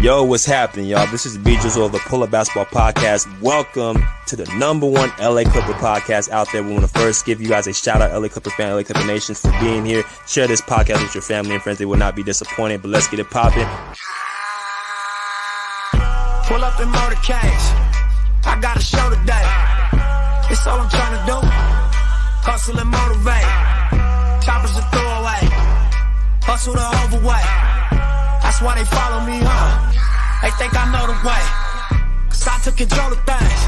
Yo, what's happening, y'all? This is B Jizzle of the Pull Up Basketball Podcast. Welcome to the number one LA Clipper podcast out there. We want to first give you guys a shout out, LA Clipper fan, LA Clipper Nations, for being here. Share this podcast with your family and friends. They will not be disappointed, but let's get it popping. Pull up in motorcades. I got a show today. It's all I'm trying to do. Hustle and motivate. Choppers a throwaway. Hustle the overweight. That's why they follow me, huh? They think I know the way. Cause I took control of things.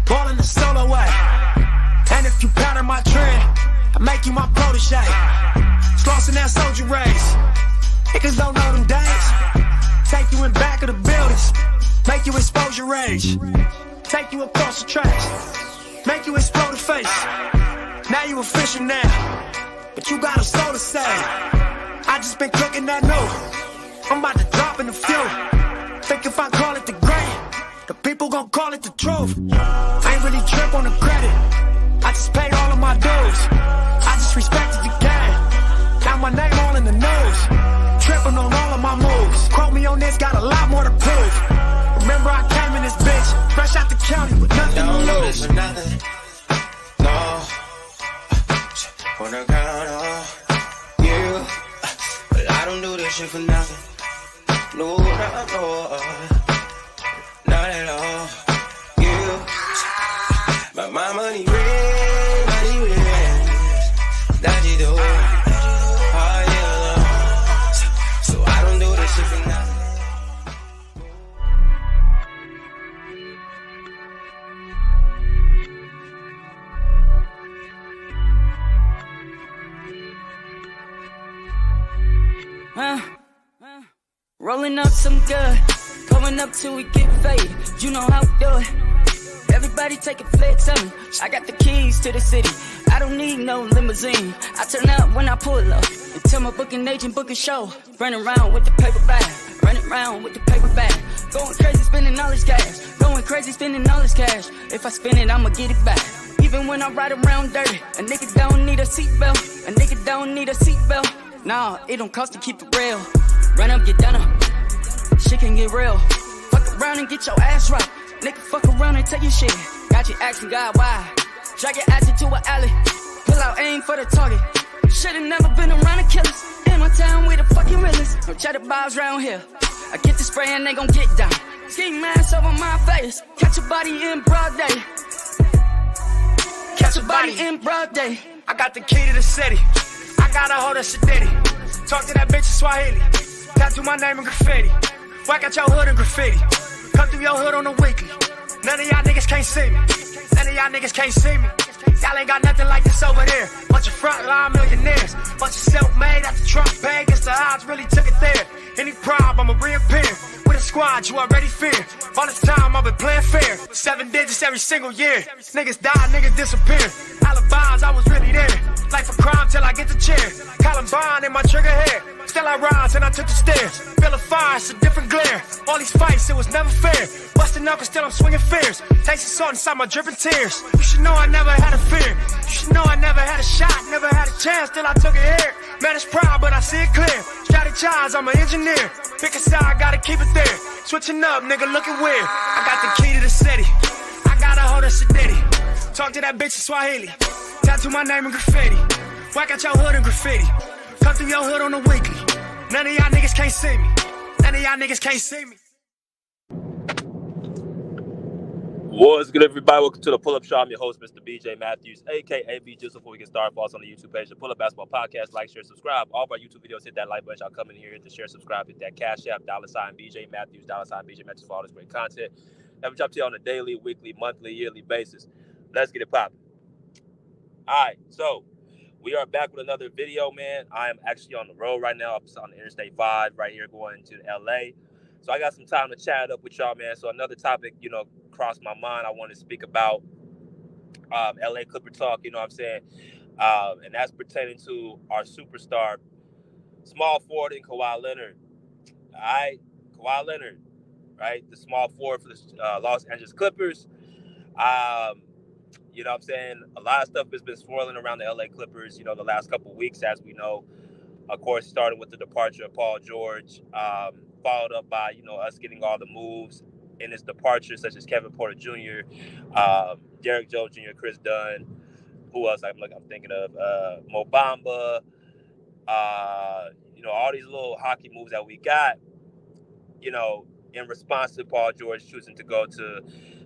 Ballin' the solo way. And if you pattern my trend, I make you my protege. Slossing that soldier race. Niggas don't know them days. Take you in back of the buildings. Make you expose your rage. Take you across the tracks. Make you explode the face. Now you official now. But you got a soul to say. I just been cooking that new. I'm about to drop in the few. Think if I call it the great, the people gon' call it the truth. I ain't really trip on the credit. I just paid all of my dues. I just respected the game. Now my name all in the news. Tripping on all of my moves. Quote me on this, got a lot more to prove. Remember I came in this bitch, fresh out the county with nothing to lose. Nothing. No. Wanna count on you. But I don't do this shit for nothing. No, not at all. You. But my money red, that you do. All year long. So I don't do this shit for nothing. Rolling up some good, going up till we get faded. You know how we do it. Everybody take a flex on me. I got the keys to the city. I don't need no limousine. I turn up when I pull up and tell my booking agent book a show. Running around with the paper bag, running around with the paper bag. Going crazy spending all this cash. Going crazy spending all this cash. If I spend it, I'ma get it back. Even when I ride around dirty, a nigga don't need a seatbelt. A nigga don't need a seatbelt. Nah, it don't cost to keep it real. Run up, get done up. Shit can get real. Fuck around and get your ass right. Nigga, fuck around and take your shit. Got you asking God why. Drag your ass into an alley. Pull out aim for the target. Should've never been around the killers. In my town, we the fucking realest. No cheddar bars round here. I get the spray and they gon' get down. Ski mask over my face. Catch a body in broad day. Catch a body in broad day. I got the key to the city. I got a hold of Shadiddy. Talk to that bitch in Swahili. Tattoo my name in graffiti. Whack out your hood in graffiti. Come through your hood on the weekly. None of y'all niggas can't see me. None of y'all niggas can't see me. Y'all ain't got nothing like this over there. Bunch of frontline millionaires. Bunch of self-made after Trump paid. Guess the odds really took it there. Any problem, I'ma reappear. With a squad you already fear. All this time I've been playing fair. 7 digits every single year. Niggas die, niggas disappear. Alibis, I was really there. Life a crime till I get the chair. Columbine in my trigger hair. Still I rise and I took the stairs. Feel a fire, it's a different glare. All these fights, it was never fair. Busting knuckles, still I'm swinging fears. Taste the salt inside my dripping tears. You should know I never had a fear. You should know I never had a shot, never had a chance till I took it here. Man, it's proud, but I see it clear. Strategize, I'm an engineer. Pick a side, gotta keep it there. Switching up, nigga, looking weird. I got the key to the city. I got a hold of Shadiddy. Talk to that bitch in Swahili. Tattoo my name in graffiti. Whack out your hood in graffiti. Come through your hood on the weekly. None of y'all niggas can't see me. None of y'all niggas can't see me. What's good, everybody? Welcome to the Pull Up Show. I'm your host, Mr. BJ Matthews, aka B Jizzle. Before we get started, follow us on the YouTube page, the Pull Up Basketball Podcast. Like, share, subscribe. All of our YouTube videos, hit that like button. Y'all come in here, hit the share, subscribe, hit that Cash App, $ BJ Matthews, $ BJ Matthews for all this great content. That we drop to you on a daily, weekly, monthly, yearly basis. Let's get it popping. All right, so we are back with another video, man. I am actually on the road right now. I'm on the Interstate 5 right here going to LA. So I got some time to chat up with y'all, man. So another topic, crossed my mind. I want to speak about LA Clipper talk, you know what I'm saying? And that's pertaining to our superstar, small forward in Kawhi Leonard. All right, Kawhi Leonard, right? The small forward for the Los Angeles Clippers. You know what I'm saying? A lot of stuff has been swirling around the LA Clippers, the last couple of weeks, as we know. Of course, starting with the departure of Paul George. followed up by, us getting all the moves in his departure, such as Kevin Porter Jr., Derek Jones Jr., Chris Dunn. Who else I'm thinking of? Mo Bamba. All these little hockey moves that we got, in response to Paul George choosing to go to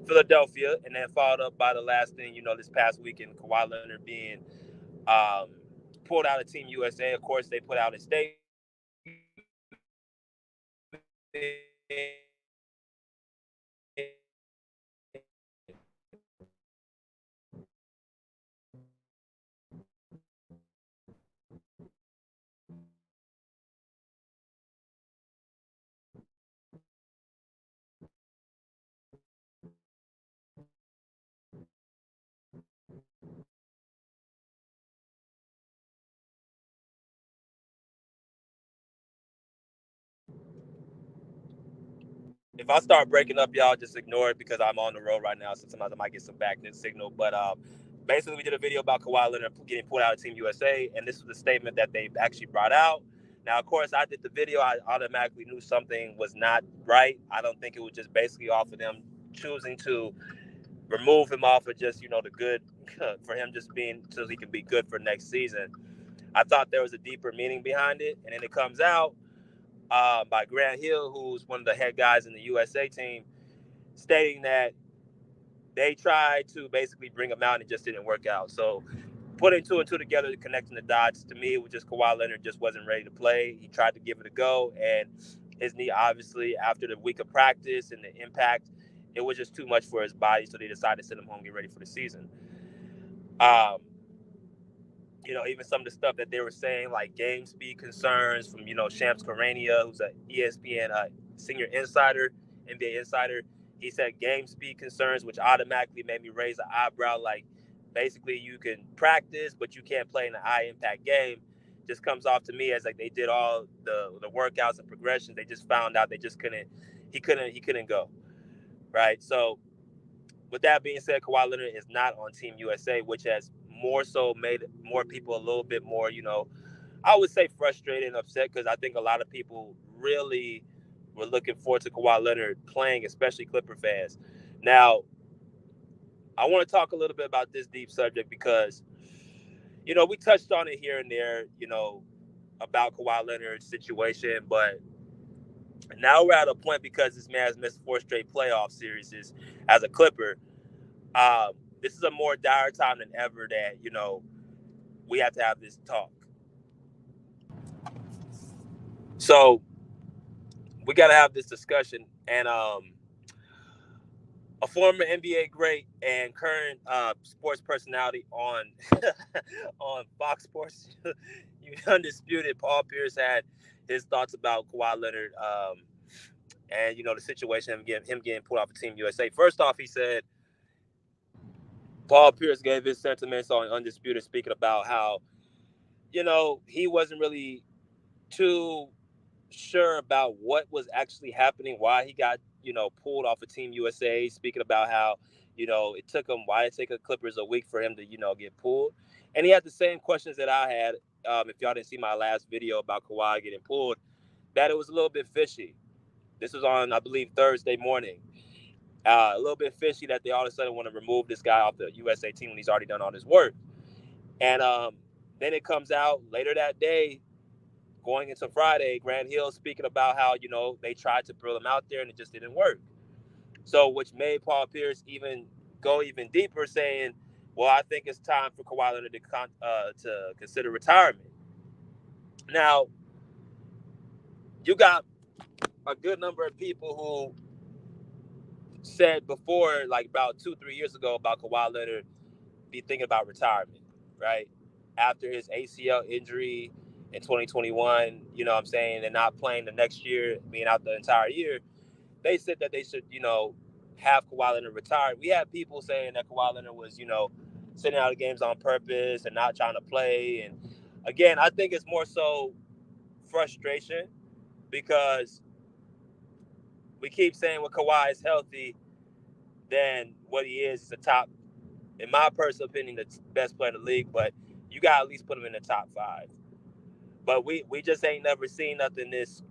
Philadelphia, and then followed up by the last thing, this past weekend, Kawhi Leonard being um, pulled out of Team USA. Of course, they put out a statement. If I start breaking up, y'all just ignore it because I'm on the road right now. So sometimes I might get some back signal. But basically, we did a video about Kawhi Leonard getting pulled out of Team USA, and this was the statement that they actually brought out. Now, of course, I did the video. I automatically knew something was not right. I don't think it was just basically off of them choosing to remove him off of just, the good for him just being so he can be good for next season. I thought there was a deeper meaning behind it. And then it comes out by Grant Hill, who's one of the head guys in the USA team, stating that they tried to basically bring him out and it just didn't work out. So putting two and two together, connecting the dots, to me, it was just Kawhi Leonard just wasn't ready to play. He tried to give it a go, and his knee, obviously, after the week of practice and the impact, it was just too much for his body, so they decided to send him home, get ready for the season. Um, even some of the stuff that they were saying, like game speed concerns from, Shams Charania, who's an ESPN senior insider, NBA insider. He said game speed concerns, which automatically made me raise an eyebrow. Like, basically, you can practice, but you can't play in an high impact game. Just comes off to me as like they did all the workouts and progressions. They just found out they just couldn't. He couldn't go, right? So with that being said, Kawhi Leonard is not on Team USA, which has more so made more people a little bit more, I would say frustrated and upset, because I think a lot of people really were looking forward to Kawhi Leonard playing, especially Clipper fans. Now, I want to talk a little bit about this deep subject because, we touched on it here and there, about Kawhi Leonard's situation, but now we're at a point because this man has missed 4 straight playoff series as a Clipper. Um, this is a more dire time than ever that, we have to have this talk. So we got to have this discussion. And a former NBA great and current sports personality on on Fox Sports, undisputed, Paul Pierce had his thoughts about Kawhi Leonard, and the situation him getting pulled off of Team USA. First off, he said Paul Pierce gave his sentiments on Undisputed, speaking about how he wasn't really too sure about what was actually happening, why he got, pulled off of Team USA, speaking about how, why it took the Clippers a week for him to, get pulled. And he had the same questions that I had. If y'all didn't see my last video about Kawhi getting pulled, that it was a little bit fishy. This was on, I believe, Thursday morning. A little bit fishy that they all of a sudden want to remove this guy off the USA team when he's already done all his work. And then it comes out later that day, going into Friday, Grant Hill speaking about how, they tried to throw him out there and it just didn't work. So, which made Paul Pierce go even deeper, saying, well, I think it's time for Kawhi Leonard to consider retirement. Now, you got a good number of people who said before, like about 2-3 years ago, about Kawhi Leonard be thinking about retirement, right? After his ACL injury in 2021, what I'm saying, and not playing the next year, being out the entire year, they said that they should, have Kawhi Leonard retired. We had people saying that Kawhi Leonard was, sitting out of games on purpose and not trying to play. And again, I think it's more so frustration, because we keep saying when Kawhi is healthy, then what he is a top, in my personal opinion, the best player in the league, but you got to at least put him in the top 5. But we just ain't never seen nothing this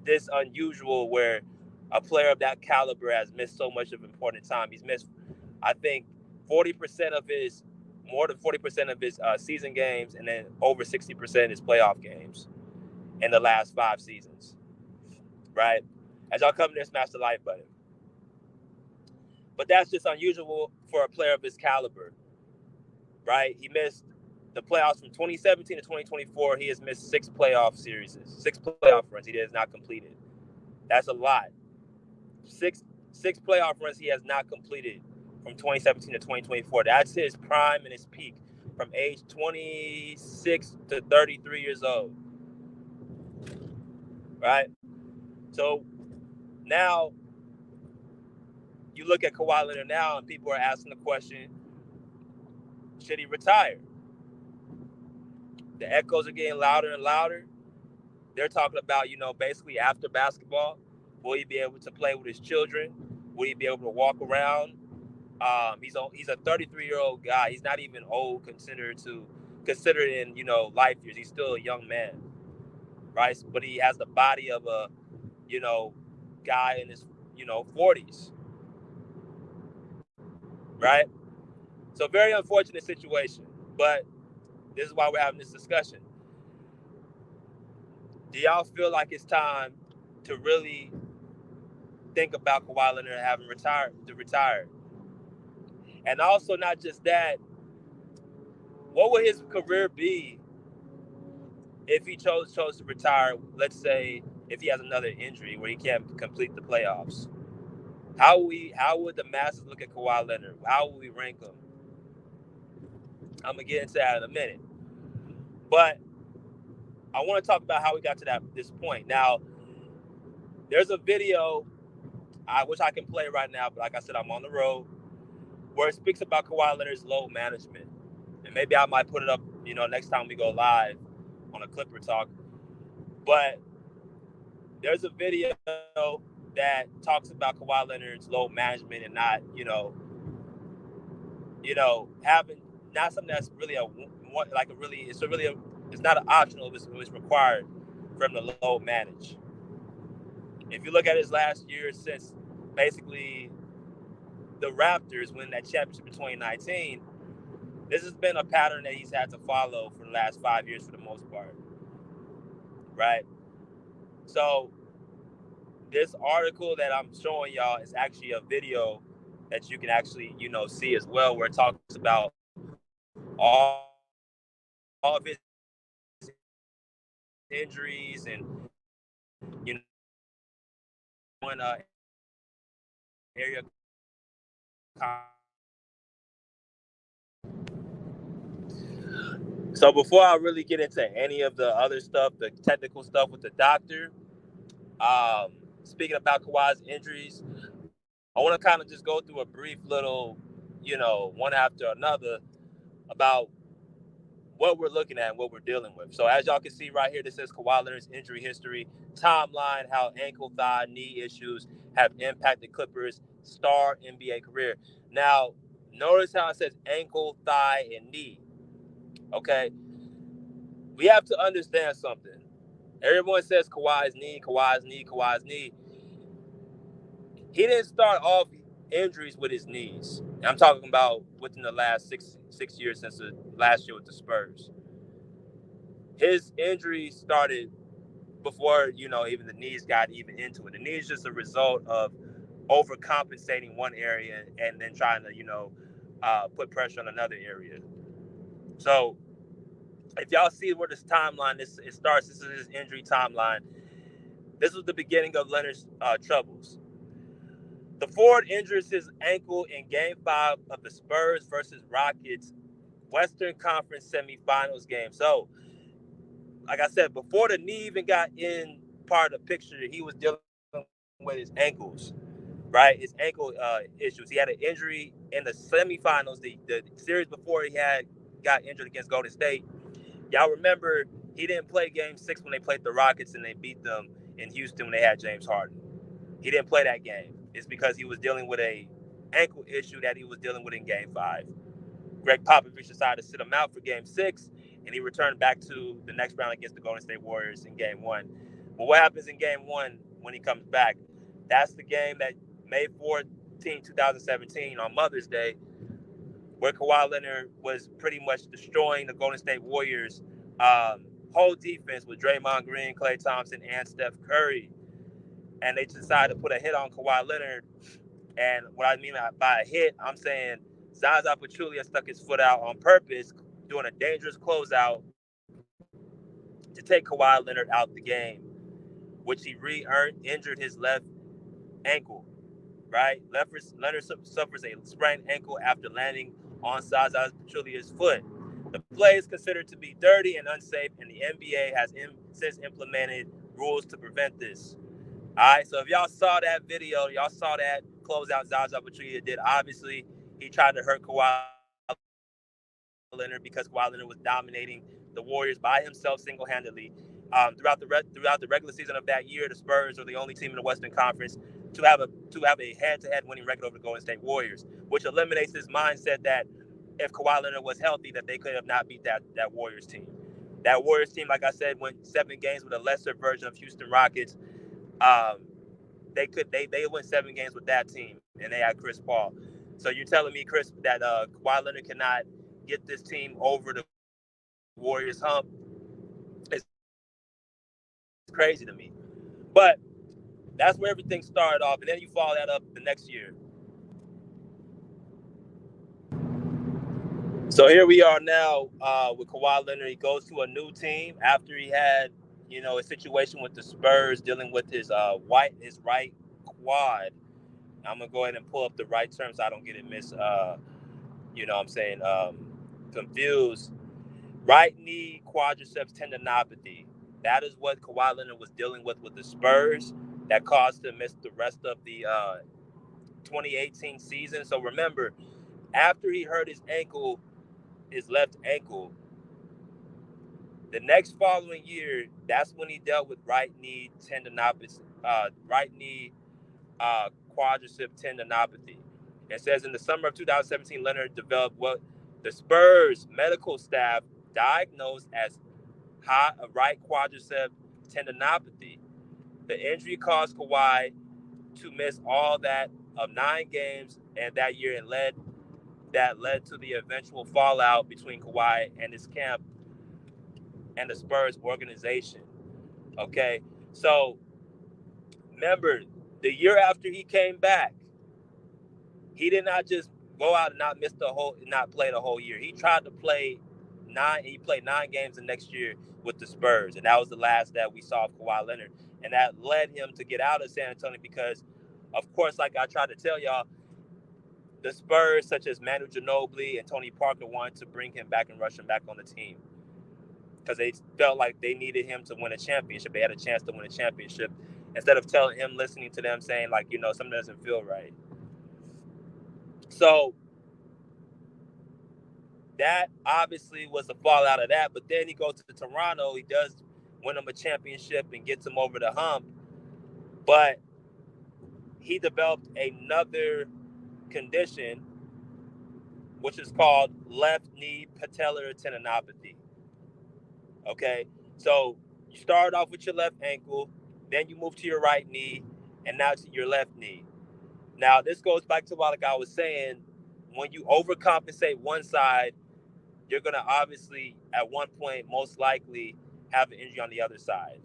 this unusual where a player of that caliber has missed so much of important time. He's missed, I think, 40% of his, more than 40% of his season games, and then over 60% of his playoff games in the last 5 seasons, right? As y'all come there, smash the like button. But that's just unusual for a player of his caliber, right? He missed the playoffs from 2017 to 2024. He has missed 6 playoff runs he has not completed. That's a lot. Six playoff runs he has not completed from 2017 to 2024. That's his prime and his peak from age 26 to 33 years old, right? So now you look at Kawhi Leonard now, and people are asking the question, should he retire? The echoes are getting louder and louder. They're talking about, basically after basketball, will he be able to play with his children? Will he be able to walk around? He's a 33-year-old guy. He's not even old considered in life years. He's still a young man, right? But he has the body of a guy in his 40s, right? So very unfortunate situation. But this is why we're having this discussion. Do y'all feel like it's time to really think about Kawhi Leonard having retired? And also, not just that, what would his career be if he chose to retire? Let's say if he has another injury where he can't complete the playoffs. How would the masses look at Kawhi Leonard? How would we rank him? I'm gonna get into that in a minute. But I want to talk about how we got to this point. Now, there's a video I wish I can play right now, but like I said, I'm on the road, where it speaks about Kawhi Leonard's load management. And maybe I might put it up, next time we go live on a Clipper Talk. But there's a video that talks about Kawhi Leonard's load management and not, having not something that's really it's not an optional, it's required for him to load manage. If you look at his last year since basically the Raptors winning that championship in 2019, this has been a pattern that he's had to follow for the last 5 years for the most part, right? So this article that I'm showing y'all is actually a video that you can actually, see as well, where it talks about all of his injuries and, when area. So before I really get into any of the other stuff, the technical stuff with the doctor, speaking about Kawhi's injuries, I want to kind of just go through a brief little, one after another about what we're looking at and what we're dealing with. So as y'all can see right here, this says Kawhi Leonard's injury history, timeline, how ankle, thigh, knee issues have impacted Clippers' star NBA career. Now, notice how it says ankle, thigh, and knee. Okay? We have to understand something. Everyone says Kawhi's knee, Kawhi's knee, Kawhi's knee. He didn't start off injuries with his knees. I'm talking about within the last six years since the last year with the Spurs. His injuries started before, even the knees got even into it. The knee is just a result of overcompensating one area and then trying to, put pressure on another area. So if y'all see where this timeline, it starts, this is his injury timeline. This was the beginning of Leonard's troubles. The forward injures his ankle in Game 5 of the Spurs versus Rockets Western Conference semifinals game. So, like I said, before the knee even got in part of the picture, he was dealing with his ankles, right? His ankle issues. He had an injury in the semifinals, the series before he got injured against Golden State. Y'all remember he didn't play Game 6 when they played the Rockets and they beat them in Houston when they had James Harden. He didn't play that game. It's because he was dealing with a ankle issue that he was dealing with in Game 5. Greg Popovich decided to sit him out for Game 6, and he returned back to the next round against the Golden State Warriors in Game 1. But what happens in game one when he comes back? That's the game that May 14, 2017, on Mother's Day, where Kawhi Leonard was pretty much destroying the Golden State Warriors' whole defense with Draymond Green, Klay Thompson, and Steph Curry. And they decided to put a hit on Kawhi Leonard. And what I mean by a hit, I'm saying Zaza Pachulia stuck his foot out on purpose, doing a dangerous closeout to take Kawhi Leonard out the game, which he injured his left ankle, right? Leonard suffers a sprained ankle after landing on Zaza Pachulia's foot. The play is considered to be dirty and unsafe, and the NBA has since implemented rules to prevent this. All right, so if y'all saw that video, y'all saw that closeout Zaza Pachulia did. Obviously, he tried to hurt Kawhi Leonard because Kawhi Leonard was dominating the Warriors by himself single-handedly. Throughout the regular season of that year, the Spurs were the only team in the Western Conference to have a head-to-head winning record over the Golden State Warriors, which eliminates this mindset that if Kawhi Leonard was healthy, that they could have not beat that Warriors team. That Warriors team, like I said, went 7 games with a lesser version of Houston Rockets. They went 7 games with that team, and they had Chris Paul. So you're telling me, Chris, that Kawhi Leonard cannot get this team over the Warriors hump? It's crazy to me. But that's where everything started off, and then you follow that up the next year. So here we are now with Kawhi Leonard. He goes to a new team after he had, a situation with the Spurs dealing with his right quad. I'm gonna go ahead and pull up the right term so I don't get it confused. Right knee quadriceps tendinopathy. That is what Kawhi Leonard was dealing with the Spurs. That caused him to miss the rest of the 2018 season. So remember, after he hurt his left ankle, the next following year, that's when he dealt with right knee tendinopathy, quadricep tendinopathy. It says in the summer of 2017, Leonard developed what the Spurs medical staff diagnosed as right quadricep tendinopathy. The injury caused Kawhi to miss all of 9 games and that year, and led to the eventual fallout between Kawhi and his camp and the Spurs organization. Okay, so remember, the year after he came back, he did not just go out and not play the whole year. He tried to play 9. He played 9 games the next year with the Spurs, and that was the last that we saw of Kawhi Leonard. And that led him to get out of San Antonio because, of course, like I tried to tell y'all, the Spurs, such as Manu Ginobili and Tony Parker, wanted to bring him back and rush him back on the team because they felt like they needed him to win a championship. They had a chance to win a championship instead of listening to them saying, like, something doesn't feel right. So that obviously was the fallout of that. But then he goes to Toronto. He does win him a championship and gets him over the hump. But he developed another condition, which is called left knee patellar tendinopathy. Okay, so you start off with your left ankle, then you move to your right knee, and now to your left knee. Now, this goes back to what, like I was saying, when you overcompensate one side, you're going to obviously, at one point, most likely have an injury on the other side,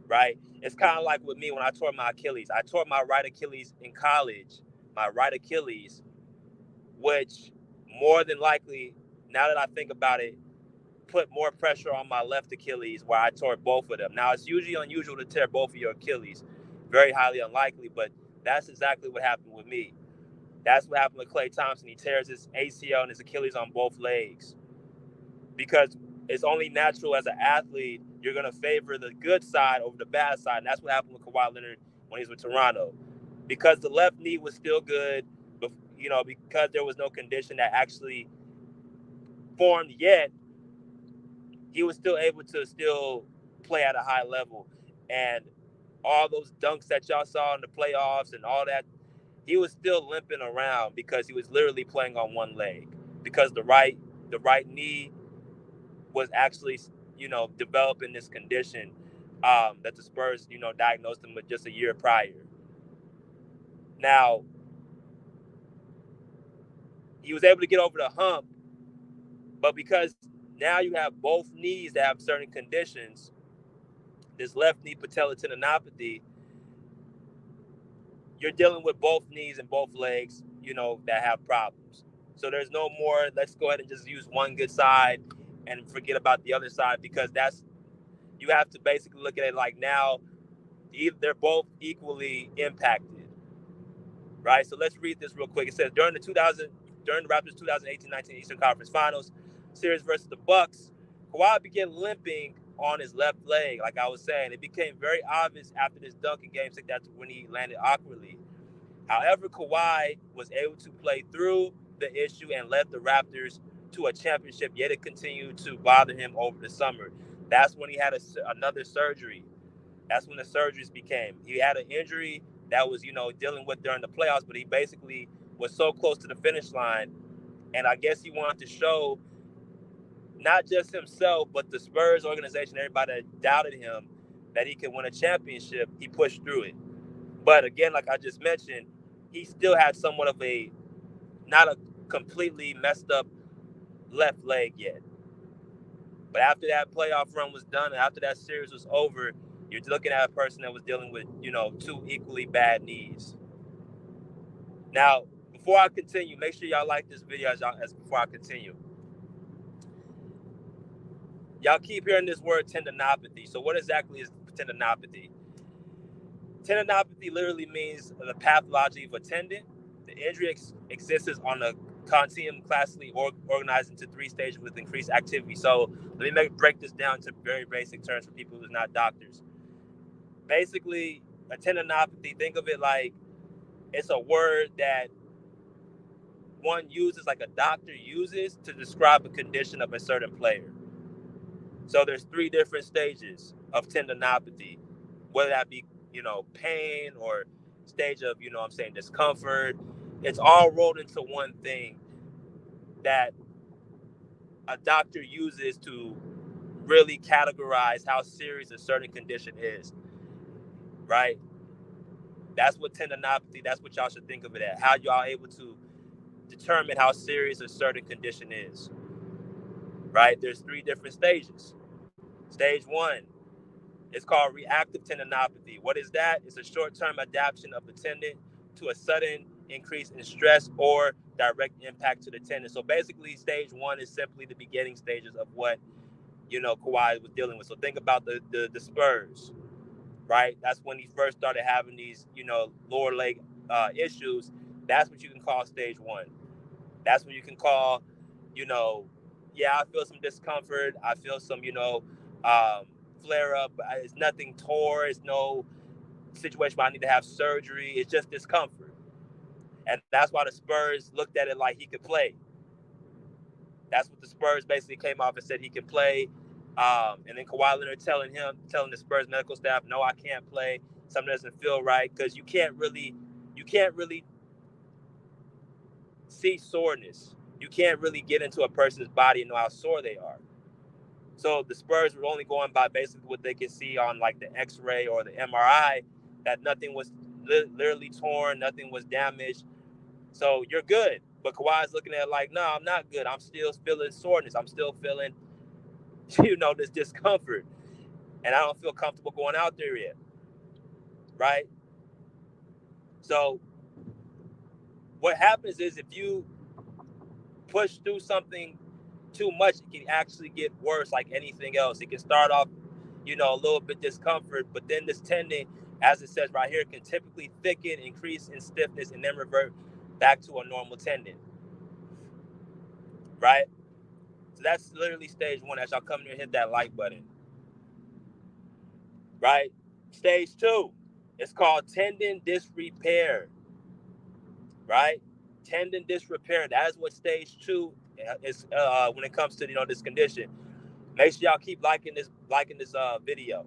right? It's kind of like with me when I tore my Achilles. I tore my right Achilles in college, which more than likely, now that I think about it, put more pressure on my left Achilles where I tore both of them. Now, it's usually unusual to tear both of your Achilles. Very highly unlikely, but that's exactly what happened with me. That's what happened with Klay Thompson. He tears his ACL and his Achilles on both legs. Because it's only natural as an athlete, you're going to favor the good side over the bad side. And that's what happened with Kawhi Leonard when he was with Toronto. Because the left knee was still good, but, because there was no condition that actually formed yet, he was still able to play at a high level. And all those dunks that y'all saw in the playoffs and all that, he was still limping around because he was literally playing on one leg. Because the right knee was actually, developing this condition that the Spurs, diagnosed him with just a year prior. Now, he was able to get over the hump, but because now you have both knees that have certain conditions, this left knee patella tendinopathy, you're dealing with both knees and both legs, that have problems. So there's no more, let's go ahead and just use one good side and forget about the other side, because you have to basically look at it like now they're both equally impacted, right? So let's read this real quick. It says during the Raptors 2018-19 Eastern Conference Finals series versus the Bucks, Kawhi began limping on his left leg. Like I was saying, it became very obvious after this dunk in Game 6. That's when he landed awkwardly. However, Kawhi was able to play through the issue and led the Raptors to a championship, yet it continued to bother him over the summer. That's when he had another surgery. That's when the surgeries became. He had an injury that was, dealing with during the playoffs, but he basically was so close to the finish line. And I guess he wanted to show not just himself, but the Spurs organization, everybody that doubted him, that he could win a championship. He pushed through it. But again, like I just mentioned, he still had somewhat of not a completely messed up left leg yet. But after that playoff run was done, and after that series was over, you're looking at a person that was dealing with, two equally bad knees. Now, before I continue, make sure y'all like this video as before I continue. Y'all keep hearing this word tendinopathy. So what exactly is tendinopathy? Tendinopathy literally means the pathology of a tendon. The injury exists on a continuum classically organized into 3 stages with increased activity. So let me break this down to very basic terms for people who's not doctors. Basically, a tendinopathy, think of it like it's a word that one uses, like a doctor uses, to describe a condition of a certain player. So there's 3 different stages of tendinopathy, whether that be, pain or stage of, discomfort. It's all rolled into one thing that a doctor uses to really categorize how serious a certain condition is, right? That's what tendinopathy, that's what y'all should think of it as. How y'all able to determine how serious a certain condition is, right? There's 3 different stages. Stage 1, it's called reactive tendinopathy. What is that? It's a short-term adaptation of the tendon to a sudden increase in stress or direct impact to the tendon. So basically, stage 1 is simply the beginning stages of what, Kawhi was dealing with. So think about the Spurs, right? That's when he first started having these, lower leg issues. That's what you can call stage 1. That's when you can call, I feel some discomfort. I feel some, flare up. It's nothing tore. It's no situation where I need to have surgery. It's just discomfort. And that's why the Spurs looked at it like he could play. That's what the Spurs basically came off and said he could play. And then Kawhi Leonard telling the Spurs medical staff, no, I can't play. Something doesn't feel right, because you can't really see soreness. You can't really get into a person's body and know how sore they are. So the Spurs were only going by basically what they could see on like the X-ray or the MRI, that nothing was literally torn, nothing was damaged. So you're good. But Kawhi's looking at it like, no, I'm not good. I'm still feeling soreness. I'm still feeling, this discomfort. And I don't feel comfortable going out there yet. Right? So what happens is, if you push through something too much, it can actually get worse, like anything else. It can start off, a little bit discomfort, but then this tendon, as it says right here, can typically thicken, increase in stiffness, and then revert back to a normal tendon. Right? So that's literally stage 1. As y'all come here and hit that like button. Right? Stage 2, it's called tendon disrepair. Right? Tendon disrepair. That is what stage 2 is when it comes to this condition. Make sure y'all keep liking this video.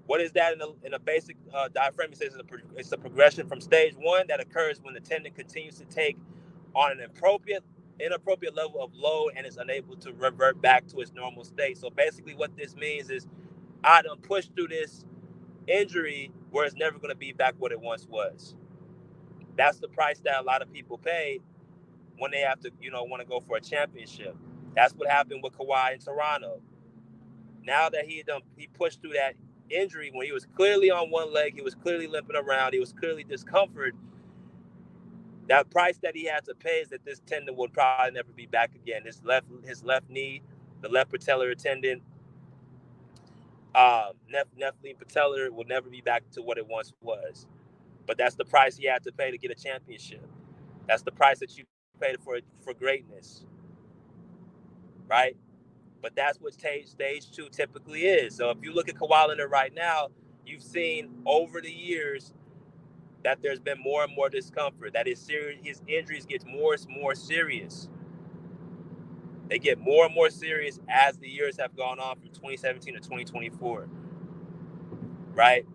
What is that in a basic diaphragm? It says it's a progression from stage 1 that occurs when the tendon continues to take on an inappropriate level of load and is unable to revert back to its normal state. So basically what this means is I done pushed through this injury where it's never going to be back what it once was. That's the price that a lot of people pay when they have to, want to go for a championship. That's what happened with Kawhi in Toronto. Now that he pushed through that injury when he was clearly on one leg, he was clearly limping around, he was clearly discomfort. That price that he had to pay is that this tendon would probably never be back again. His left knee, the left patellar tendon, nephrine patellar will never be back to what it once was. But that's the price he had to pay to get a championship. That's the price that you paid for greatness, right? But that's what stage 2 typically is. So if you look at Kawhi Leonard right now, you've seen over the years that there's been more and more discomfort, that his injuries get more and more serious. They get more and more serious as the years have gone on from 2017 to 2024, right?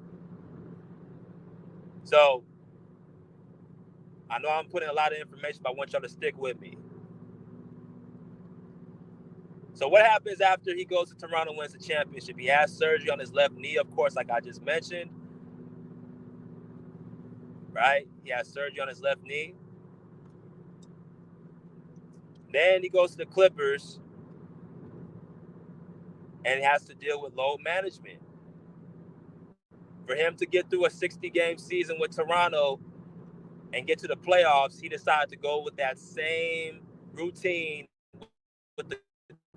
So I know I'm putting a lot of information, but I want y'all to stick with me. So what happens after he goes to Toronto and wins the championship? He has surgery on his left knee, of course, like I just mentioned. Right? He has surgery on his left knee. Then he goes to the Clippers and he has to deal with load management. For him to get through a 60-game season with Toronto and get to the playoffs, he decided to go with that same routine with the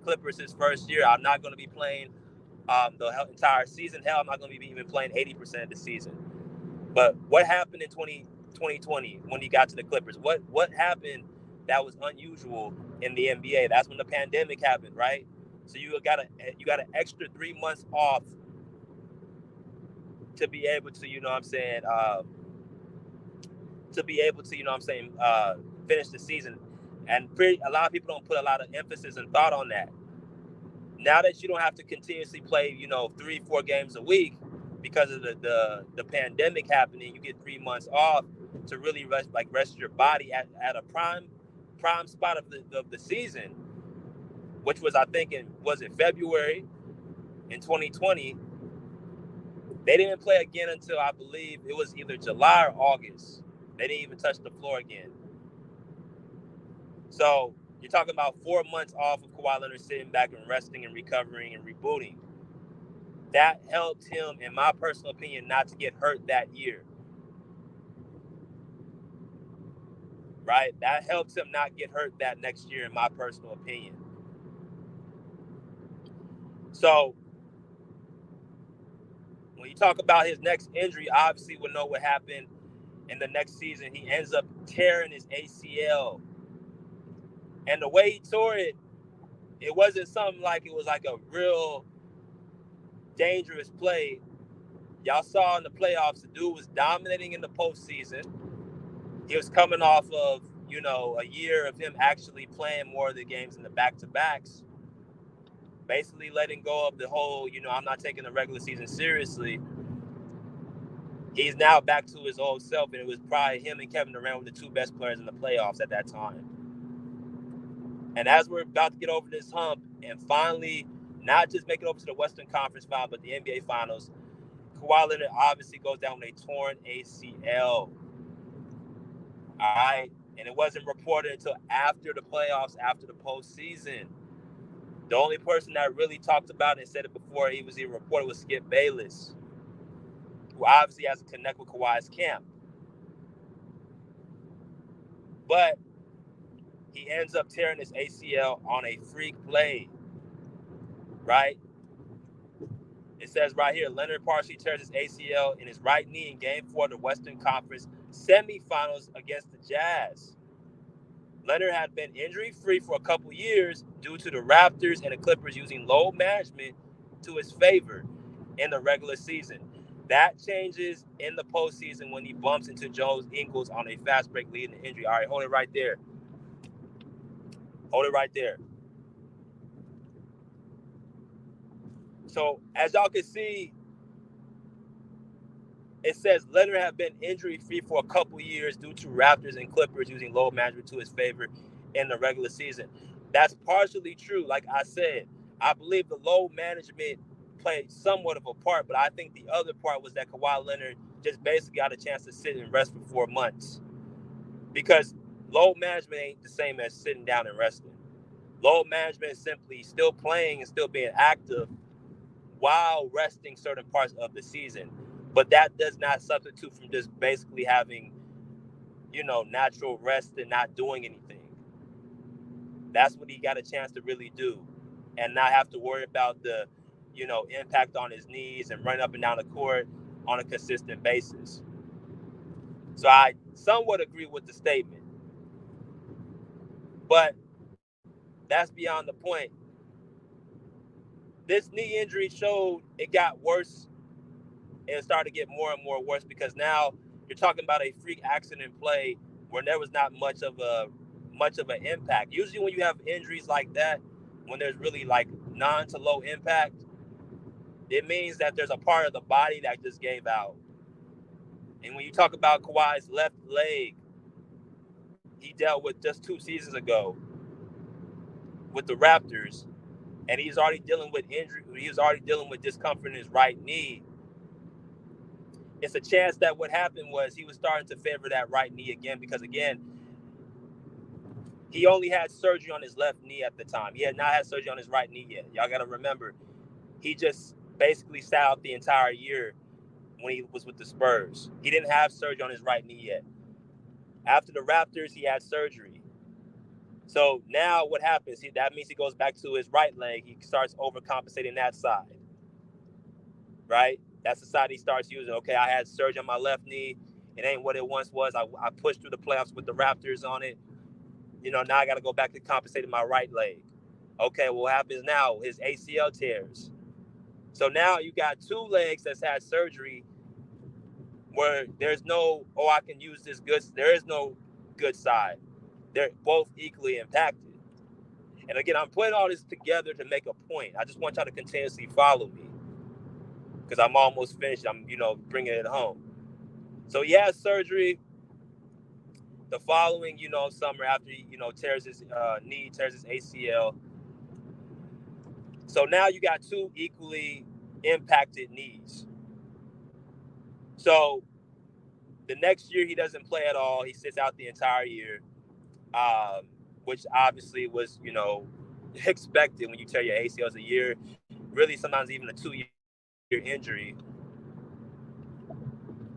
Clippers his first year. I'm not going to be playing the entire season. Hell, I'm not going to be even playing 80% of the season. But what happened in 2020 when he got to the Clippers? What happened that was unusual in the NBA? That's when the pandemic happened, right? So you got an extra 3 months off to be able to, finish the season. And a lot of people don't put a lot of emphasis and thought on that. Now that you don't have to continuously play, 3-4 games a week because of the pandemic happening, you get 3 months off to really rest your body at a prime spot of the season, which was, I think, was it February in 2020. They didn't play again until, I believe, it was either July or August. They didn't even touch the floor again. So you're talking about 4 months off of Kawhi Leonard sitting back and resting and recovering and rebooting. That helped him, in my personal opinion, not to get hurt that year. Right? That helps him not get hurt that next year, in my personal opinion. So when you talk about his next injury, obviously we'll know what happened in the next season. He ends up tearing his ACL. And the way he tore it, it wasn't something like it was like a real dangerous play. Y'all saw in the playoffs, the dude was dominating in the postseason. He was coming off of, a year of him actually playing more of the games in the back-to-backs. Basically letting go of the whole, I'm not taking the regular season seriously. He's now back to his old self, and it was probably him and Kevin Durant were the two best players in the playoffs at that time. And as we're about to get over this hump and finally not just make it over to the Western Conference Final, but the NBA Finals, Kawhi Leonard obviously goes down with a torn ACL. All right? And it wasn't reported until after the playoffs, after the postseason. The only person that really talked about it and said it before he was even reported was Skip Bayless, who obviously has a connect with Kawhi's camp. But he ends up tearing his ACL on a freak play, right? It says right here, Leonard partially tears his ACL in his right knee in Game 4 of the Western Conference semifinals against the Jazz. Leonard had been injury-free for a couple years due to the Raptors and the Clippers using load management to his favor in the regular season. That changes in the postseason when he bumps into Joe Ingles on a fast break leading to injury. All right, hold it right there. Hold it right there. So as y'all can see, it says Leonard had been injury-free for a couple years due to Raptors and Clippers using load management to his favor in the regular season. That's partially true. Like I said, I believe the load management played somewhat of a part, but I think the other part was that Kawhi Leonard just basically got a chance to sit and rest for 4 months. Because load management ain't the same as sitting down and resting. Load management is simply still playing and still being active while resting certain parts of the season. But that does not substitute from just basically having, natural rest and not doing anything. That's what he got a chance to really do and not have to worry about the, impact on his knees and run up and down the court on a consistent basis. So I somewhat agree with the statement. But that's beyond the point. This knee injury showed it got worse and it started to get more and more worse because now you're talking about a freak accident play where there was not much of an impact. Usually when you have injuries like that, when there's really like non to low impact, it means that there's a part of the body that just gave out. And when you talk about Kawhi's left leg, he dealt with just 2 seasons ago with the Raptors, and he's already dealing with injury. He was already dealing with discomfort in his right knee. It's a chance that what happened was he was starting to favor that right knee again because, again, he only had surgery on his left knee at the time. He had not had surgery on his right knee yet. Y'all got to remember, he just basically sat out the entire year when he was with the Spurs. He didn't have surgery on his right knee yet. After the Raptors, he had surgery. So now what happens? That means he goes back to his right leg. He starts overcompensating that side, right? That's the side he starts using. Okay, I had surgery on my left knee. It ain't what it once was. I pushed through the playoffs with the Raptors on it. Now I got to go back to compensating my right leg. Okay, what happens now? His ACL tears. So now you got 2 legs that's had surgery where there's no, I can use this good. There is no good side. They're both equally impacted. And again, I'm putting all this together to make a point. I just want y'all to continuously follow me because I'm almost finished. I'm, bringing it home. So he has surgery the following, summer after he, tears his knee, tears his ACL. So now you got 2 equally impacted knees. So the next year he doesn't play at all. He sits out the entire year, which obviously was, expected when you tear your ACLs a year, really sometimes even a 2-year injury.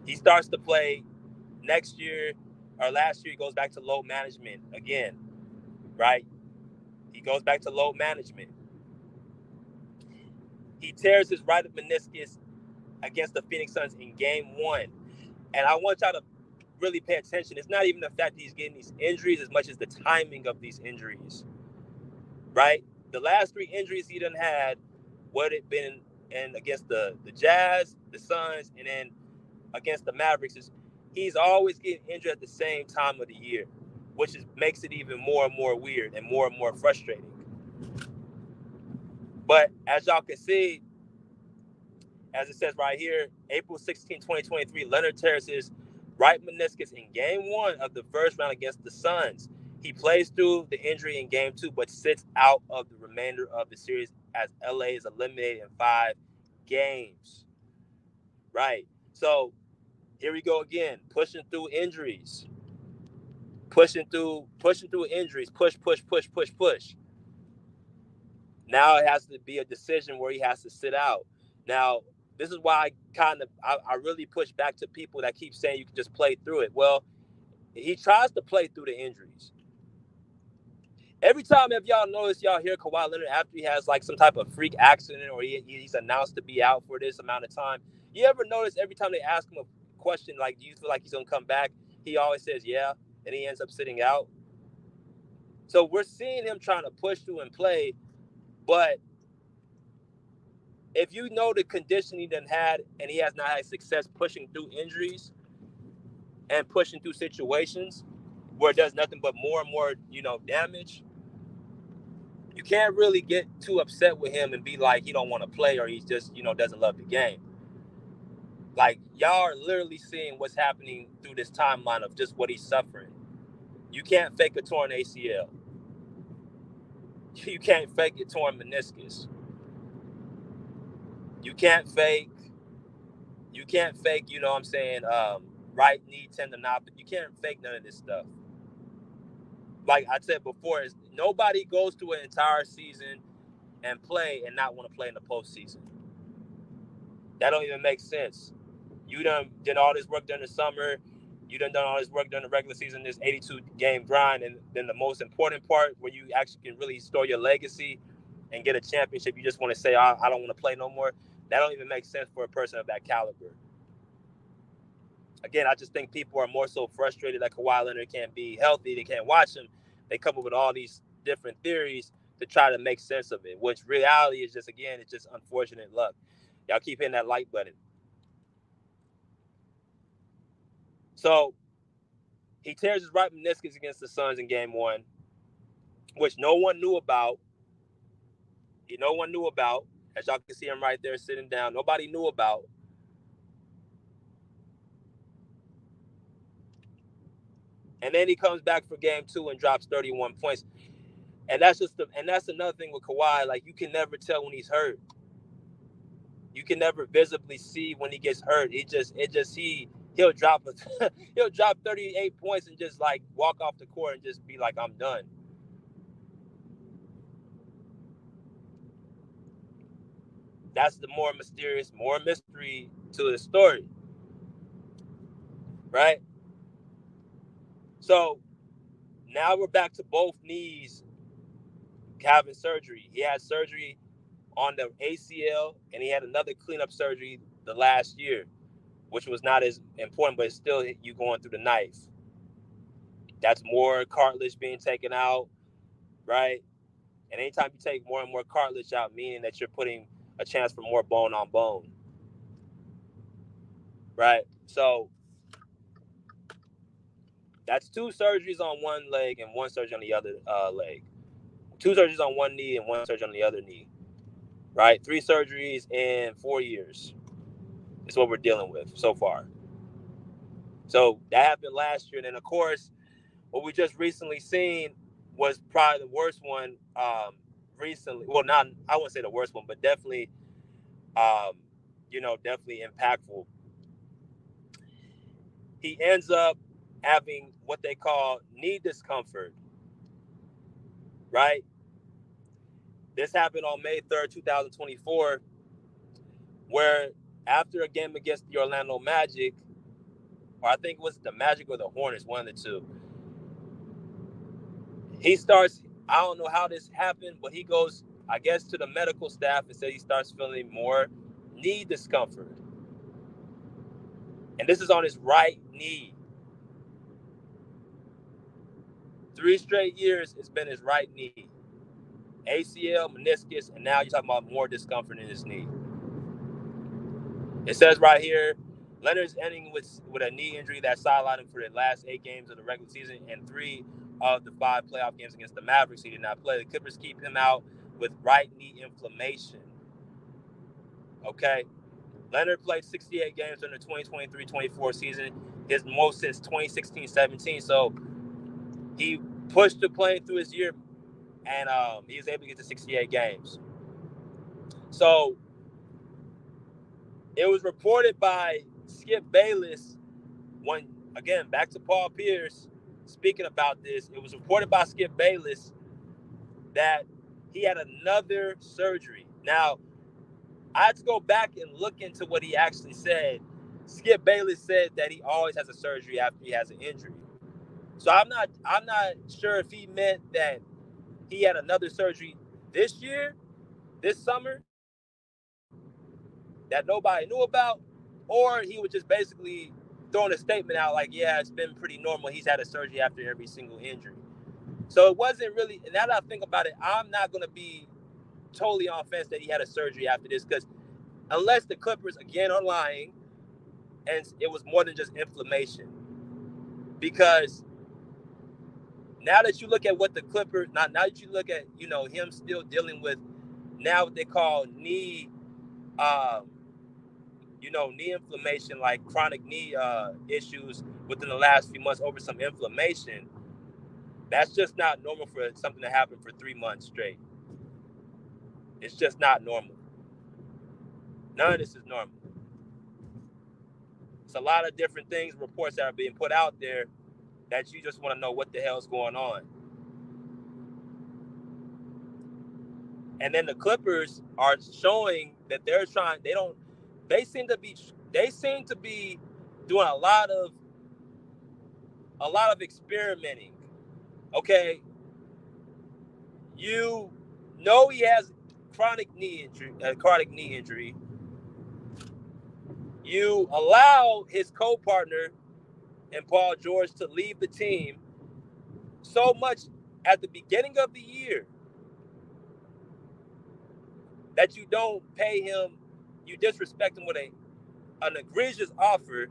He starts to play next year or last year. He goes back to load management again, right? He goes back to load management. He tears his right meniscus against the Phoenix Suns in game 1. And I want y'all to really pay attention. It's not even the fact that he's getting these injuries as much as the timing of these injuries, right? The last 3 injuries he done had would have been against the Jazz, the Suns, and then against the Mavericks. He's always getting injured at the same time of the year, which makes it even more and more weird and more frustrating. But as y'all can see, as it says right here, April 16, 2023, Leonard tears his right meniscus in game 1 of the first round against the Suns. He plays through the injury in game 2, but sits out of the remainder of the series as LA is eliminated in 5 games. Right. So here we go again, pushing through injuries. Pushing through injuries. Push. Now it has to be a decision where he has to sit out. Now, this is why I really push back to people that keep saying you can just play through it. Well, he tries to play through the injuries. Every time, if y'all notice, y'all hear Kawhi Leonard after he has like some type of freak accident or he's announced to be out for this amount of time. You ever notice every time they ask him a question like, do you feel like he's going to come back? He always says, yeah, and he ends up sitting out. So we're seeing him trying to push through and play, but if you know the condition he done had and he has not had success pushing through injuries and pushing through situations where it does nothing but more and more, damage, you can't really get too upset with him and be like he don't want to play or he's just, doesn't love the game. Like, y'all are literally seeing what's happening through this timeline of just what he's suffering. You can't fake a torn ACL. You can't fake a torn meniscus. You can't fake. You know what I'm saying? Right knee tendonopathy. You can't fake none of this stuff. Like I said before, nobody goes through an entire season and play and not want to play in the postseason. That don't even make sense. You done did all this work during the summer. You done all this work during the regular season, this 82 game grind, and then the most important part where you actually can really store your legacy and get a championship. You just want to say, I don't want to play no more. That don't even make sense for a person of that caliber. Again, I just think people are more so frustrated that Kawhi Leonard can't be healthy. They can't watch him. They come up with all these different theories to try to make sense of it, which reality is just, again, it's just unfortunate luck. Y'all keep hitting that like button. So he tears his right meniscus against the Suns in game 1, which no one knew about. No one knew about. As y'all can see him right there sitting down. Nobody knew about. And then he comes back for game 2 and drops 31 points. And that's another thing with Kawhi. Like, you can never tell when he's hurt. You can never visibly see when he gets hurt. He'll drop 38 points and just like walk off the court and just be like, I'm done. That's the more mystery to the story. Right? So now we're back to both knees having surgery. He had surgery on the ACL, and he had another cleanup surgery the last year, which was not as important, but it's still you going through the knife. That's more cartilage being taken out, right? And anytime you take more and more cartilage out, meaning that you're putting a chance for more bone on bone, right? So that's 2 surgeries on one leg and 1 surgery on the other leg. 2 surgeries on one knee and 1 surgery on the other knee, right? 3 surgeries in 4 years is what we're dealing with so far. So that happened last year. And then, of course, what we just recently seen was probably the worst one recently. Well, not, I wouldn't say the worst one, but definitely, definitely impactful. He ends up having what they call knee discomfort, right? This happened on May 3rd, 2024, where after a game against the Orlando Magic, or I think it was the Magic or the Hornets, one of the two, he starts, I don't know how this happened, but he goes, I guess, to the medical staff and said he starts feeling more knee discomfort. And this is on his right knee. 3 straight years, it's been his right knee. ACL, meniscus, and now you're talking about more discomfort in his knee. It says right here, Leonard's ending with a knee injury that sidelined him for the last 8 games of the regular season and 3 of the 5 playoff games against the Mavericks. He did not play. The Clippers keep him out with right knee inflammation. Okay. Leonard played 68 games during the 2023-24 season, his most since 2016-17. So he pushed the plane through his year, and he was able to get to 68 games. So it was reported by Skip Bayless, when, again, back to Paul Pierce speaking about this, it was reported by Skip Bayless that he had another surgery. Now, I had to go back and look into what he actually said. Skip Bayless said that he always has a surgery after he has an injury. So I'm not sure if he meant that he had another surgery this year, this summer, that nobody knew about, or he was just basically throwing a statement out like, yeah, it's been pretty normal. He's had a surgery after every single injury. So it wasn't really, and now that I think about it, I'm not going to be totally on fence that he had a surgery after this, because unless the Clippers, again, are lying, and it was more than just inflammation. Because now that you look at what the Clippers, now that you look at, him still dealing with now what they call knee, knee inflammation, like chronic knee issues within the last few months over some inflammation, that's just not normal for something to happen for 3 months straight. It's just not normal. None of this is normal. It's a lot of different things, reports that are being put out there that you just want to know what the hell's going on. And then the Clippers are showing that they're trying. They seem to be doing a lot of experimenting. Okay, you know he has chronic knee injury. You allow his co-partner and Paul George to leave the team so much at the beginning of the year that you don't pay him, you disrespect him with an egregious offer.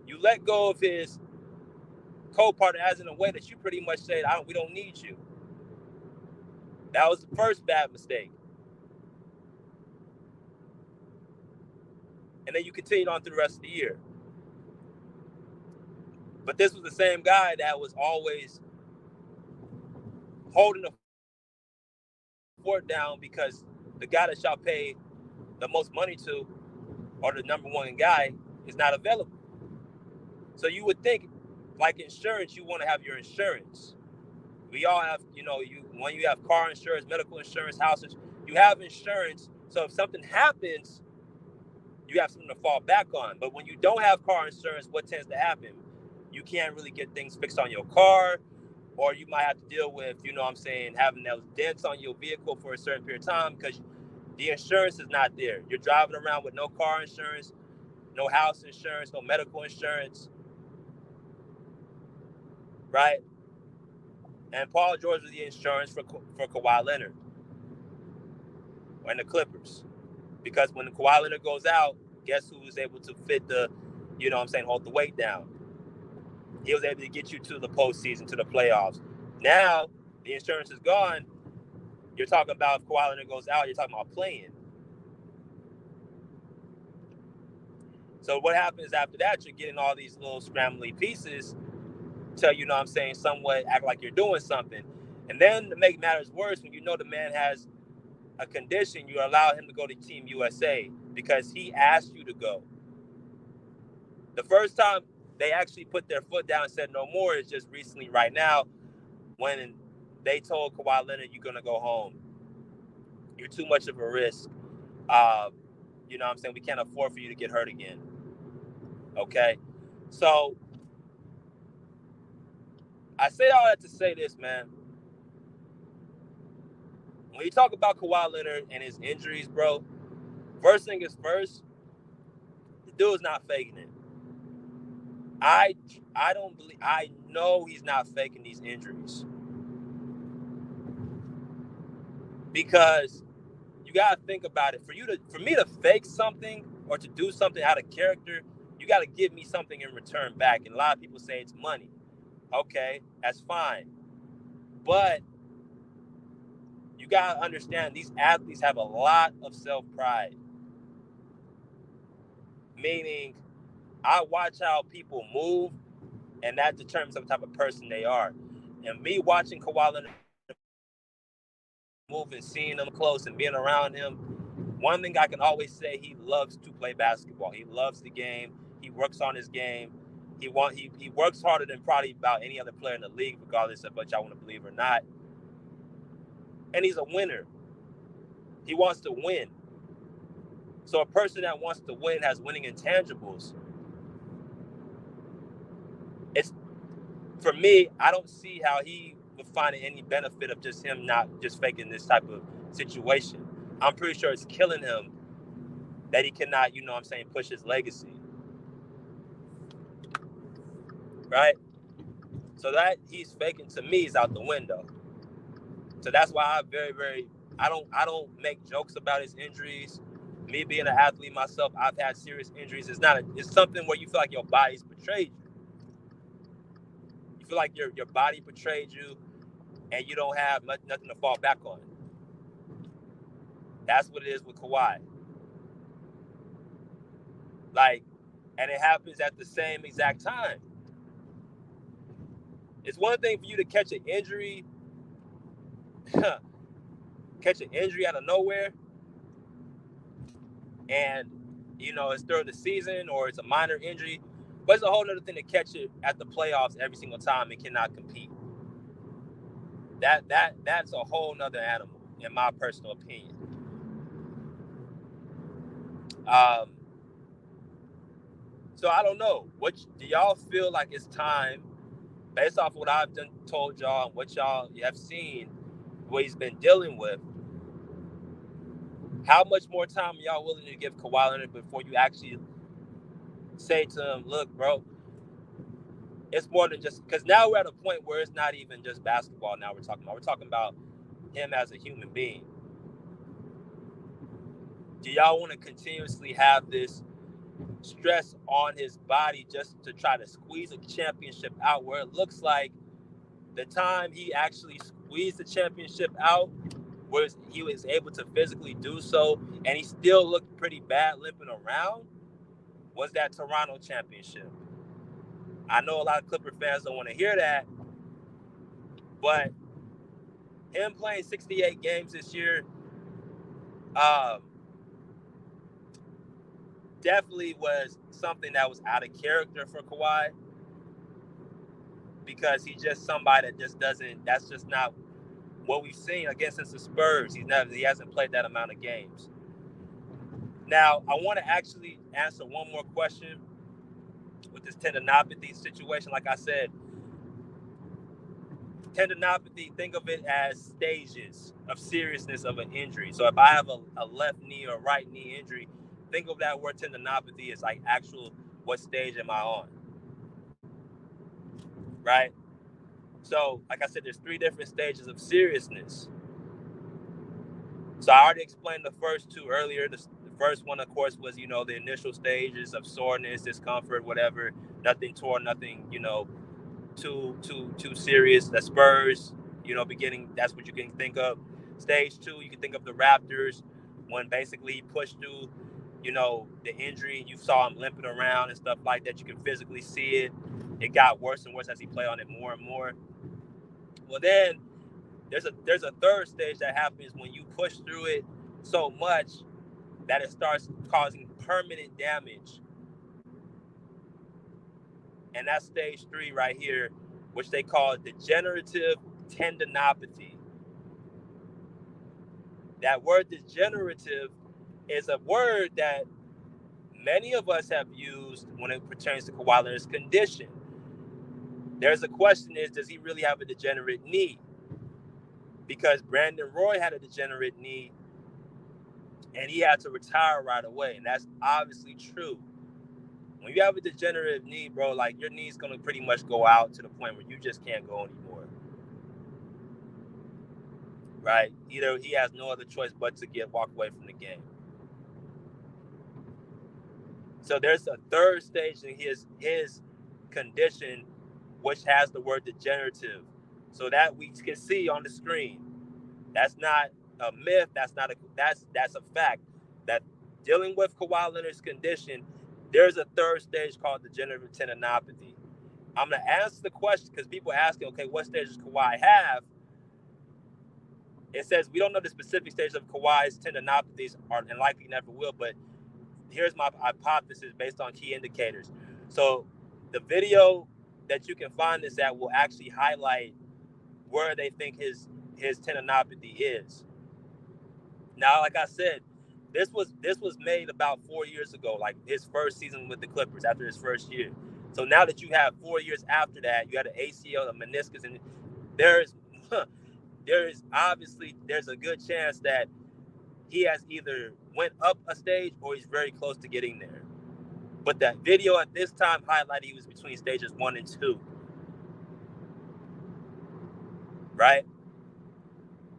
You let go of his co-partner as in a way that you pretty much said, we don't need you. That was the first bad mistake. And then you continued on through the rest of the year. But this was the same guy that was always holding the fort down because the guy that y'all pay the most money to, or the number one guy, is not available. So you would think, like insurance, you want to have your insurance. We all have, when you have car insurance, medical insurance, houses, you have insurance. So if something happens, you have something to fall back on. But when you don't have car insurance, what tends to happen? You can't really get things fixed on your car, or you might have to deal with, having those dents on your vehicle for a certain period of time because the insurance is not there. You're driving around with no car insurance, no house insurance, no medical insurance, right? And Paul George was the insurance for Kawhi Leonard and the Clippers. Because when Kawhi Leonard goes out, guess who was able to fit hold the weight down? He was able to get you to the postseason, to the playoffs. Now, the insurance is gone. You're talking about if Kawhi Leonard goes out, you're talking about playing. So what happens after that? You're getting all these little scrambly pieces to, somewhat act like you're doing something. And then to make matters worse, when you know the man has a condition, you allow him to go to Team USA because he asked you to go. The first time they actually put their foot down and said no more is just recently right now when they told Kawhi Leonard, you're going to go home. You're too much of a risk. We can't afford for you to get hurt again. Okay? So I say all that to say this, man. When you talk about Kawhi Leonard and his injuries, bro, first thing is first, the dude's not faking it. I know he's not faking these injuries. Because you gotta think about it. For me to fake something or to do something out of character, you gotta give me something in return back. And a lot of people say it's money. Okay, that's fine. But you gotta understand these athletes have a lot of self-pride. Meaning, I watch how people move, and that determines what type of person they are. And me watching Kawhi Leonard move and seeing him close and being around him, one thing I can always say, he loves to play basketball. He loves the game. He works on his game. He works harder than probably about any other player in the league, regardless of what y'all want to believe or not. And he's a winner. He wants to win. So a person that wants to win has winning intangibles. It's, for me, I don't see how he would find any benefit of just him not just faking this type of situation. I'm pretty sure it's killing him that he cannot, push his legacy. Right? So that he's faking, to me, is out the window. So that's why I don't make jokes about his injuries. Me being an athlete myself, I've had serious injuries. It's something where you feel like your body's betrayed you. You feel like your body betrayed you and you don't have nothing to fall back on. That's what it is with Kawhi. And it happens at the same exact time. It's one thing for you to catch an injury out of nowhere. and it's during the season or it's a minor injury, but it's a whole other thing to catch it at the playoffs every single time and cannot compete. That's a whole nother animal, in my personal opinion. So I don't know. What do y'all feel like it's time, based off what I've told y'all and what y'all have seen, what he's been dealing with? How much more time are y'all willing to give Kawhi Leonard before you actually say to him, look, bro, it's more than just, because now we're at a point where it's not even just basketball. Now we're talking about him as a human being. Do y'all want to continuously have this stress on his body just to try to squeeze a championship out, where it looks like the time he actually squeezed the championship out, where he was able to physically do so and he still looked pretty bad limping around, was that Toronto championship? I know a lot of Clipper fans don't want to hear that, but him playing 68 games this year definitely was something that was out of character for Kawhi, because he's just somebody that just doesn't, that's just not what we've seen against the Spurs. He hasn't played that amount of games. Now, I want to actually answer one more question with this tendinopathy situation. Like I said, tendinopathy, think of it as stages of seriousness of an injury. So if I have a left knee or right knee injury, think of that word tendinopathy as like actual, what stage am I on? Right? So, like I said, there's 3 different stages of seriousness. So I already explained the first 2 earlier. The first one, of course, was, the initial stages of soreness, discomfort, whatever. Nothing torn, nothing, too serious. The Spurs, beginning, that's what you can think of. Stage 2, you can think of the Raptors, when basically he pushed through, the injury, and you saw him limping around and stuff like that. You can physically see it. It got worse and worse as he played on it more and more. Well, then there's a third stage that happens when you push through it so much that it starts causing permanent damage. And that's stage 3 right here, which they call degenerative tendinopathy. That word degenerative is a word that many of us have used when it pertains to Kawhi Leonard's condition. There's a question is, does he really have a degenerate knee? Because Brandon Roy had a degenerate knee and he had to retire right away. And that's obviously true. When you have a degenerative knee, bro, like your knee's going to pretty much go out to the point where you just can't go anymore. Right? Either he has no other choice but to walk away from the game. So there's a third stage in his condition, which has the word degenerative. So that we can see on the screen. That's not a myth. That's a fact. That dealing with Kawhi Leonard's condition, there's a third stage called degenerative tendinopathy. I'm going to answer the question because people are asking, okay, what stage does Kawhi have? It says we don't know the specific stage of Kawhi's tendinopathies, and likely never will, but here's my hypothesis based on key indicators. So the video that you can find this at will actually highlight where they think his tendinopathy is. Now, like I said, this was made about 4 years ago, like his first season with the Clippers after his first year. So now that you have 4 years after that, you had an ACL, a meniscus, and there's obviously a good chance that he has either went up a stage or he's very close to getting there. But that video at this time highlighted he was between stages 1 and 2. Right?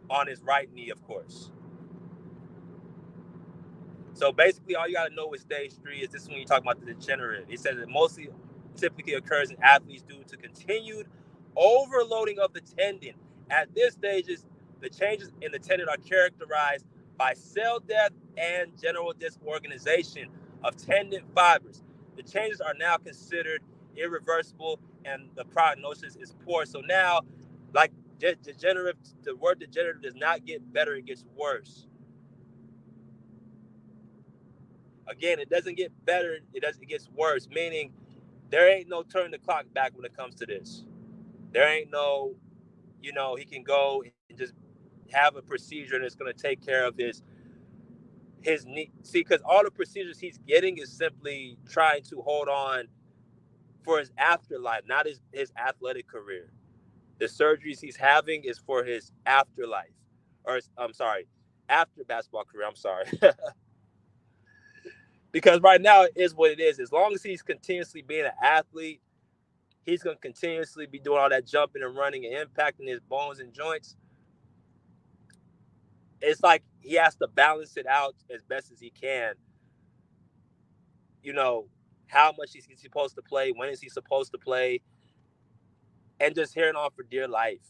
On his right knee, of course. So basically, all you got to know with stage 3 is this is when you talk about the degenerative. It says it mostly typically occurs in athletes due to continued overloading of the tendon. At this stage, the changes in the tendon are characterized by cell death and general disorganization of tendon fibers. The changes are now considered irreversible and the prognosis is poor. So now, like degenerative, the word degenerative does not get better, it gets worse. Again, it doesn't get better. It gets worse, meaning there ain't no turn the clock back when it comes to this. There ain't no, he can go and just have a procedure and it's going to take care of his knee. See, because all the procedures he's getting is simply trying to hold on for his afterlife, not his athletic career. The surgeries he's having is for his afterlife. After basketball career, I'm sorry. Because right now it is what it is. As long as he's continuously being an athlete, he's going to continuously be doing all that jumping and running and impacting his bones and joints. It's like he has to balance it out as best as he can. How much is he supposed to play? When is he supposed to play? And just hearing on for dear life.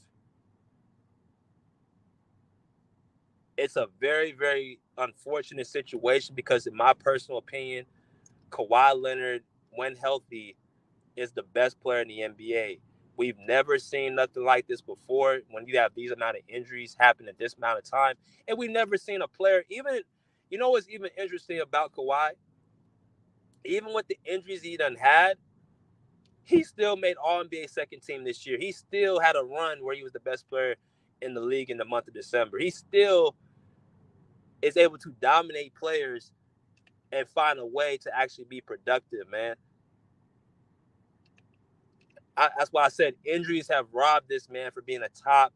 It's a very, very unfortunate situation because, in my personal opinion, Kawhi Leonard, when healthy, is the best player in the NBA. We've never seen nothing like this before when you have these amount of injuries happen at this amount of time. And we've never seen a player, even, what's even interesting about Kawhi? Even with the injuries he done had, he still made All-NBA second team this year. He still had a run where he was the best player in the league in the month of December. He still is able to dominate players and find a way to actually be productive, man. That's why I said injuries have robbed this man from being a top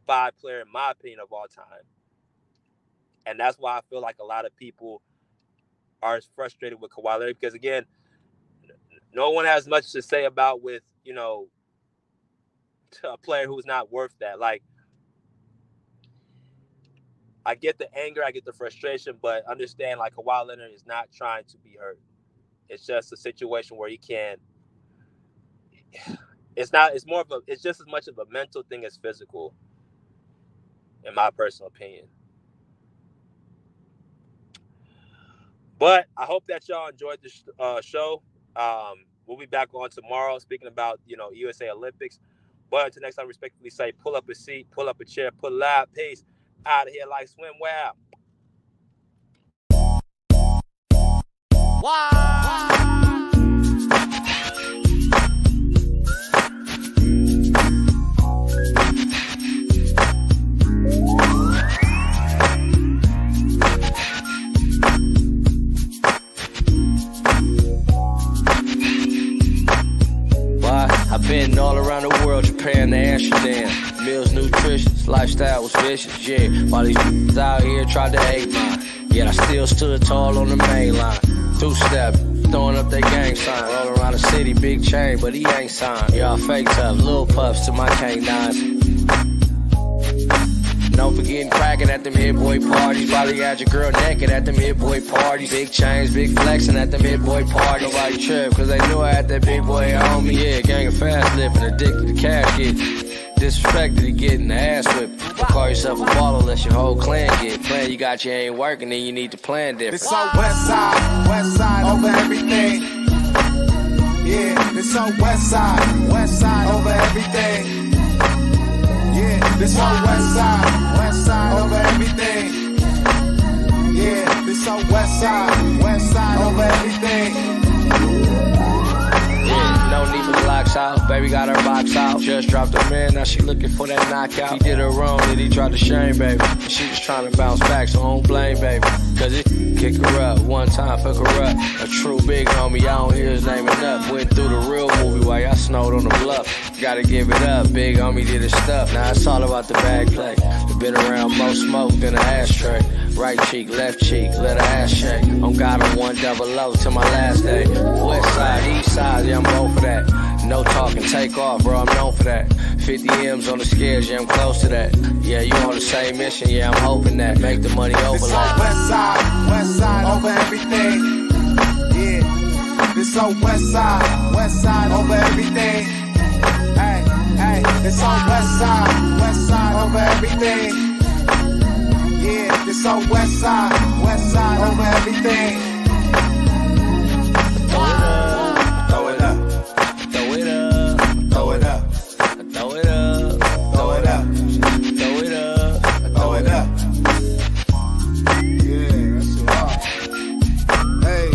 5 player, in my opinion, of all time. And that's why I feel like a lot of people are as frustrated with Kawhi Leonard because, again, no one has much to say about with, a player who's not worth that. Like, I get the anger, I get the frustration, but understand, like, Kawhi Leonard is not trying to be hurt. It's just a situation where he can't. It's just as much of a mental thing as physical, in my personal opinion. But I hope that y'all enjoyed the show. We'll be back on tomorrow speaking about, USA Olympics. But until next time, respectfully say, pull up a seat, pull up a chair, pull out, peace. Out of here like swim well. Wow. I've been all around the world, Japan to Amsterdam. Meals nutritious, lifestyle was vicious, yeah. While these out here tried to hate mine, yet I still stood tall on the main line. Two-step, throwing up their gang sign. Roll around the city, big chain, but he ain't signed. Y'all fake tough, little puffs to my canines. Don't forget cracking at them hit boy parties. Probably had your girl naked at them hit boy parties. Big chains, big flexing at them hit boy parties. Nobody trip, cause they knew I had that big boy on me. Yeah, gang of fast living, addicted to cash get. Disrespected to getting the ass whipped. Don't call yourself a baller unless your whole clan get. Plan you got you ain't working, then you need to plan different. It's on west side over everything. Yeah, it's on west side over everything. Yeah, this on west side over everything. Yeah, this on west side over everything. Yeah, no need for blocks out. Baby got her box out. Just dropped her man, now she looking for that knockout. He did her wrong, then he tried to shame, baby. She was trying to bounce back, so don't blame, baby. Cause it kick her up, one time fuck her up. A true big homie, I don't hear his name enough. Went through the real movie while y'all snowed on the bluff. Gotta give it up, big homie did his stuff. Now it's all about the bag play. Been around more smoke than an ashtray. Right cheek, left cheek, let her ass shake. On God, I'm 100 till my last day. West side, east side, yeah, I'm both for that. No talking, take off, bro, I'm known for that. 50 M's on the scales, yeah, I'm close to that. Yeah, you on the same mission, yeah, I'm hoping that. Make the money overlap. West side over everything. Yeah, this on west side over everything. Hey, it's on west side over everything. Yeah, it's on west side over everything. Throw it up, throw it up, throw it up, throw it up, throw it up, throw it up, throw it up. Yeah, that's a lot. Hey.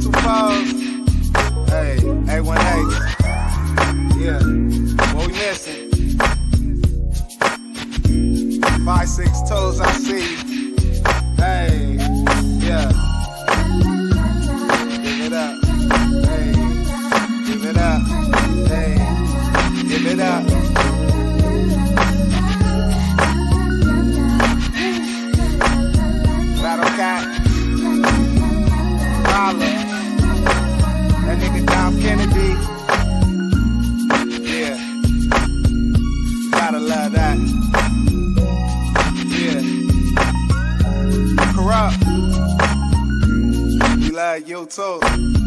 424s. Hey, A18. Yeah, what we missing? 562s, I see. Hey, yeah. Give it up. Hey, give it up. Hey, give it up. Battle Cat. Holla. That nigga Dom Kennedy. Yeah. Gotta love that. Yeah. Corrupt. We love you too.